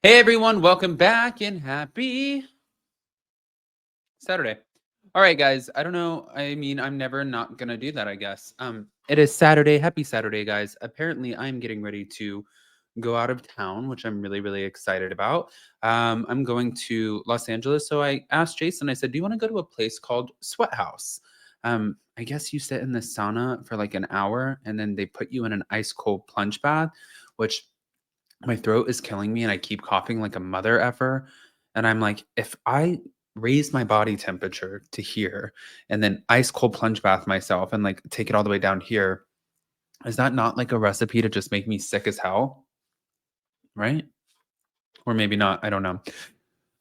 Hey everyone, welcome back and happy Saturday. All right, guys. I don't know. I mean, I'm never not gonna do that, I guess. It is Saturday. Happy Saturday, guys. Apparently, I'm getting ready to go out of town, which I'm really, really excited about. I'm going to Los Angeles. So I asked Jason, I said, do you want to go to a place called Sweat House? I guess you sit in the sauna for like an hour and then they put you in an ice cold plunge bath, which my throat is killing me and I keep coughing like a mother effer. And I'm like, if I raise my body temperature to here and then ice cold plunge bath myself and like take it all the way down here, is that not like a recipe to just make me sick as hell? Right? Or maybe not. I don't know.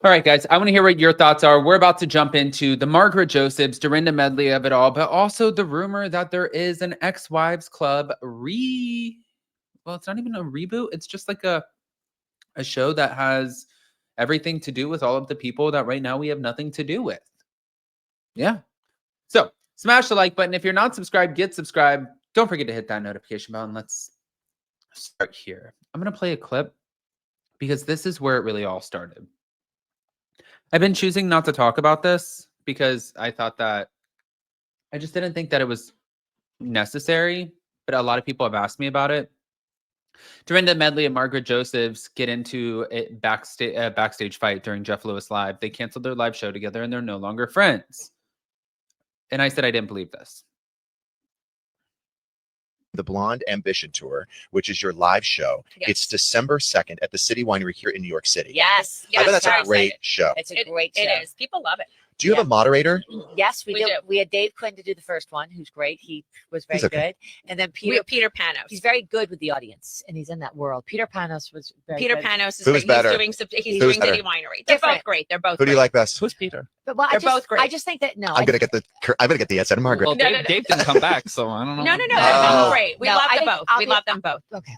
All right, guys, I want to hear what your thoughts are. We're about to jump into the Margaret Josephs, Dorinda medley of it all, but also the rumor that there is an ex-wives club well, it's not even a reboot. It's just like a show that has everything to do with all of the people that right now we have nothing to do with. Yeah. So smash the like button. If you're not subscribed, get subscribed. Don't forget to hit that notification bell. And let's start here. I'm going to play a clip because this is where it really all started. I've been choosing not to talk about this because I thought that I just didn't think that it was necessary, but a lot of people have asked me about it. Dorinda Medley and Margaret Josephs get into a backstage fight during Jeff Lewis Live. They canceled their live show together and they're no longer friends. And I said I didn't believe this. The Blonde Ambition Tour, which is your live show. Yes. It's December 2nd at the City Winery here in New York City. Yes. I bet that's a very great excited. show. It's a great show. It is. People love it. Do you have a moderator? Yes, we We do. do. We had Dave Quinn to do the first one, who's great. He was very He's okay. good. And then We Peter, have Peter Panos. he's very good with the audience, and he's in that world. Peter Panos was very Peter good. Panos is Who's he's better? doing Who's doing better? City Winery. They're Different. both great. They're both Who do you great. like best? Who's Peter? But well, They're both great. I just think that I'm gonna get the answer to Margaret. Well, No, Dave, no, no. Dave didn't come back, so I don't know. No. They're Oh. both great. We No, love I them think both. I'll We be- love them both. Okay.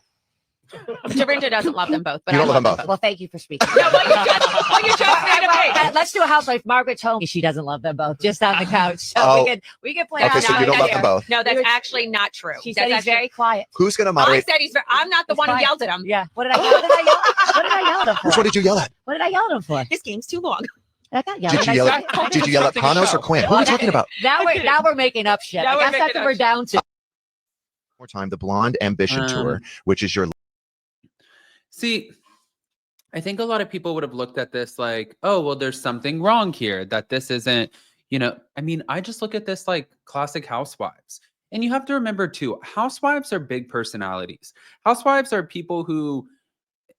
Dorinda doesn't love them both, but You I don't love love them both. Well, thank you for speaking. No, well, you just made a big. Let's do a housewife. Margaret told me she doesn't love them both, just on the couch. So Oh. we can play. Okay, so you don't love them both. No, that's We were- actually not true. She That's said he's actually- very quiet. Who's gonna I moderate? said he's. I'm not the He's one who quiet. yelled at him. Yeah. What did I yell? What did I yell at him for? Which one did you yell at? What did I yell at him for? His game's too long. I got yelled. Did you I yell said- at? Did you yell at Panos or Quinn? Who are we talking about? Now we're making up shit. Now we're That's making what up we're shit. down to. More time, the Blonde Ambition Tour, which is your See, I think a lot of people would have looked at this like, oh, well, there's something wrong here, that this isn't, I mean, I just look at this like classic Housewives. And you have to remember too, Housewives are big personalities. Housewives are people who,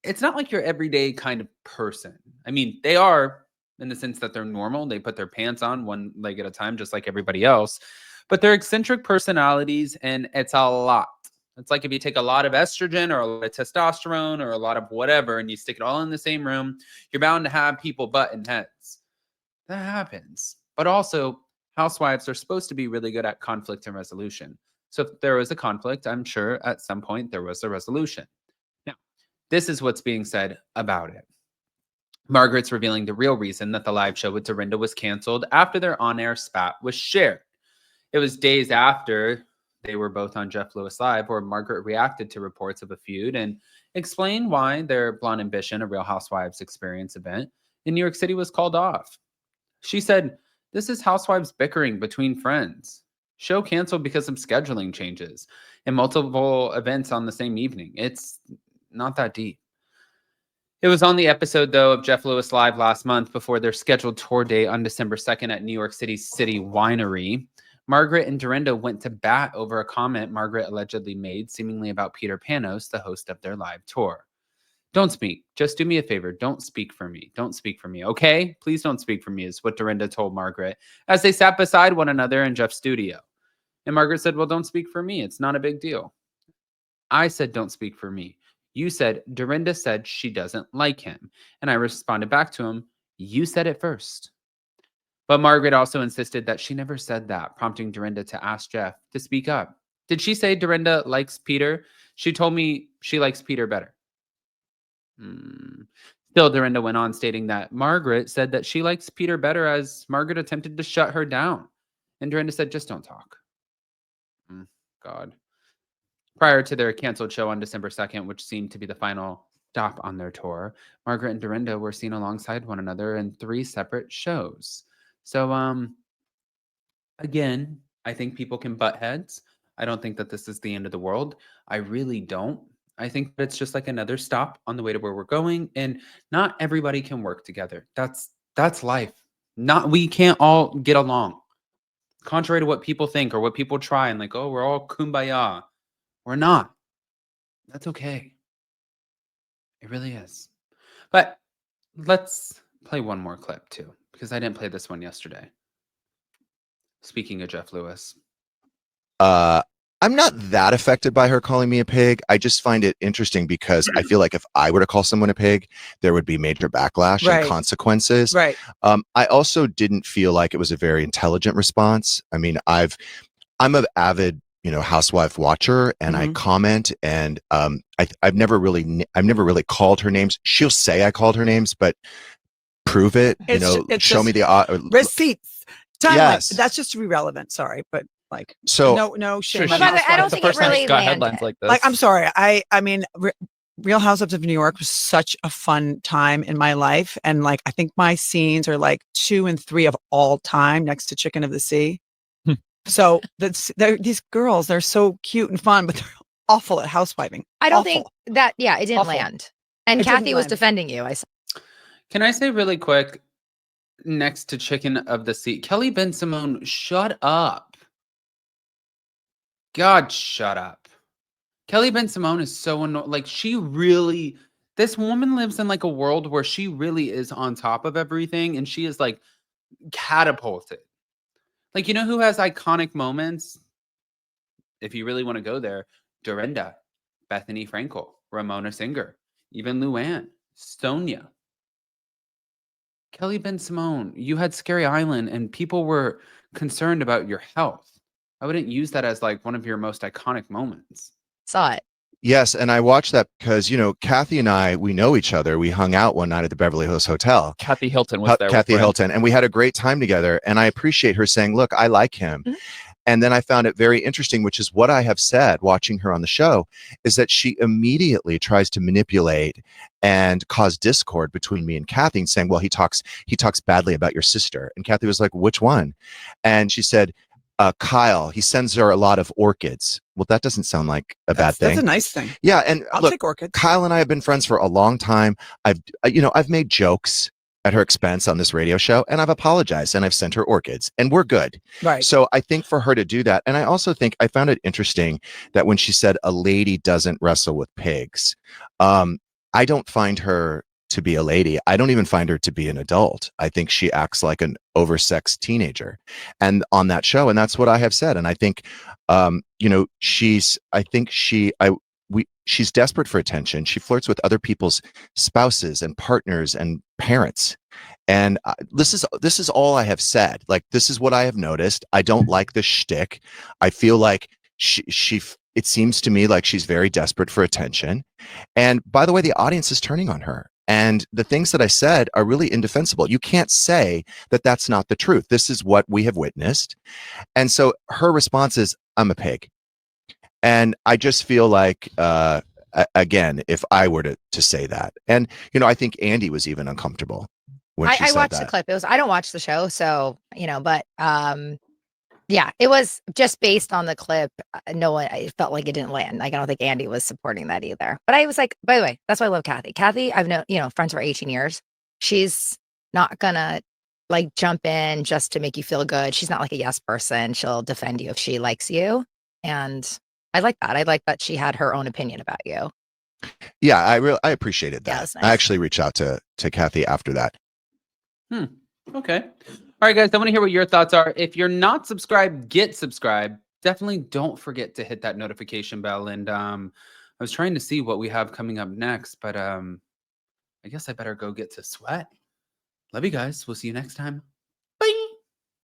it's not like your everyday kind of person. I mean, they are in the sense that they're normal. They put their pants on one leg at a time, just like everybody else. But they're eccentric personalities and it's a lot. It's like if you take a lot of estrogen or a lot of testosterone or a lot of whatever and you stick it all in the same room, you're bound to have people butting heads. That happens. But also, housewives are supposed to be really good at conflict and resolution. So if there was a conflict, I'm sure at some point there was a resolution. Now, this is what's being said about it. Margaret's revealing the real reason that the live show with Dorinda was canceled after their on-air spat was shared. It was days after they were both on Jeff Lewis Live where Margaret reacted to reports of a feud and explained why their Blonde Ambition, a Real Housewives experience event in New York City, was called off. She said, "This is housewives bickering between friends. Show canceled because of scheduling changes and multiple events on the same evening. It's not that deep." It was on the episode, though, of Jeff Lewis Live last month before their scheduled tour date on December 2nd at New York City's City Winery. Margaret and Dorinda went to bat over a comment Margaret allegedly made, seemingly about Peter Panos, the host of their live tour. "Don't speak. Just do me a favor. Don't speak for me. Don't speak for me, okay? Please don't speak for me," is what Dorinda told Margaret as they sat beside one another in Jeff's studio. And Margaret said, "Well, don't speak for me. It's not a big deal." I said, "Don't speak for me. You said Dorinda said she doesn't like him." And I responded back to him, "You said it first." But Margaret also insisted that she never said that, prompting Dorinda to ask Jeff to speak up. "Did she say Dorinda likes Peter? She told me she likes Peter better." Still, Dorinda went on, stating that Margaret said that she likes Peter better as Margaret attempted to shut her down. And Dorinda said, "Just don't talk." God. Prior to their canceled show on December 2nd, which seemed to be the final stop on their tour. Margaret and Dorinda were seen alongside one another in 3 separate shows. So, again, I think people can butt heads. I don't think that this is the end of the world. I really don't. I think that it's just like another stop on the way to where we're going, and not everybody can work together. That's life. Not we can't all get along. Contrary to what people think or what people try and like, oh, we're all kumbaya. We're not. That's okay. It really is. But let's play one more clip too, because I didn't play this one yesterday. Speaking of Jeff Lewis. I'm not that affected by her calling me a pig. I just find it interesting because I feel like if I were to call someone a pig, there would be major backlash Right. and consequences. Right. I also didn't feel like it was a very intelligent response. I mean, I'm an avid, housewife watcher, and I comment, and I've never really called her names. She'll say I called her names, but prove it. It's Show just me the receipts. Timeline. Yes. That's just irrelevant. Sorry, but like, So no shame. Sure, on she- By the way, I don't Housewives. think it really got landed. headlines like this. Like, I'm sorry. I mean, Real Housewives of New York was such a fun time in my life, and like, I think my scenes are like 2 and 3 of all time, next to Chicken of the Sea. So these girls, they're so cute and fun, but they're awful at housewiving. I don't Awful. think that. Yeah, it didn't Awful. land. And It didn't Kathy was land. defending you. I saw. Can I say really quick, next to Chicken of the Sea, Kelly Ben Simone, shut up. God, shut up. Kelly Ben Simone is so annoying. Like, this woman lives in like a world where she really is on top of everything, and she is like catapulted. Like, you know who has iconic moments? If you really want to go there, Dorinda, Bethany Frankel, Ramona Singer, even Luann, Sonia. Kelly Ben Simone, you had Scary Island and people were concerned about your health. I wouldn't use that as like one of your most iconic moments. Saw it. Yes, and I watched that because Kathy and I, we know each other. We hung out one night at the Beverly Hills Hotel. Kathy Hilton was there. with Kathy Brent. Hilton, and we had a great time together. And I appreciate her saying, "Look, I like him." Mhm. And then I found it very interesting, which is what I have said watching her on the show, is that she immediately tries to manipulate and cause discord between me and Kathy, and saying, "Well, he talks badly about your sister." And Kathy was like, "Which one?" And she said, Kyle, he sends her a lot of orchids. Well, that doesn't sound like a bad thing. That's a nice thing. Yeah, and I'll look, take orchids. Kyle and I have been friends for a long time. I've made jokes at her expense on this radio show, and I've apologized, and I've sent her orchids, and we're good. Right. So I think for her to do that, and I also think I found it interesting that when she said a lady doesn't wrestle with pigs, I don't find her to be a lady. I don't even find her to be an adult. I think she acts like an oversexed teenager, and on that show, and that's what I have said. And I think, she's desperate for attention. She flirts with other people's spouses and partners and parents. And this is all I have said. Like, this is what I have noticed. I don't like the shtick. I feel like it seems to me like she's very desperate for attention. And by the way, the audience is turning on her. And the things that I said are really indefensible. You can't say that that's not the truth. This is what we have witnessed. And so her response is, "I'm a pig." And I just feel like, again, if I were to say that, and, I think Andy was even uncomfortable when she I said watched that. the clip. I don't watch the show, so but yeah, it was just based on the clip. No one, I felt like it didn't land. Like, I don't think Andy was supporting that either. But I was like, by the way, that's why I love Kathy. Kathy, I've known, friends for 18 years. She's not gonna like jump in just to make you feel good. She's not like a yes person. She'll defend you if she likes you. And I like that. I like that she had her own opinion about you. Yeah, I appreciated Yeah, that. that's nice. I actually reached out to Kathy after that. Okay. All right, guys, I want to hear what your thoughts are. If you're not subscribed, get subscribed. Definitely don't forget to hit that notification bell. And I was trying to see what we have coming up next, but I guess I better go get to sweat. Love you guys. We'll see you next time.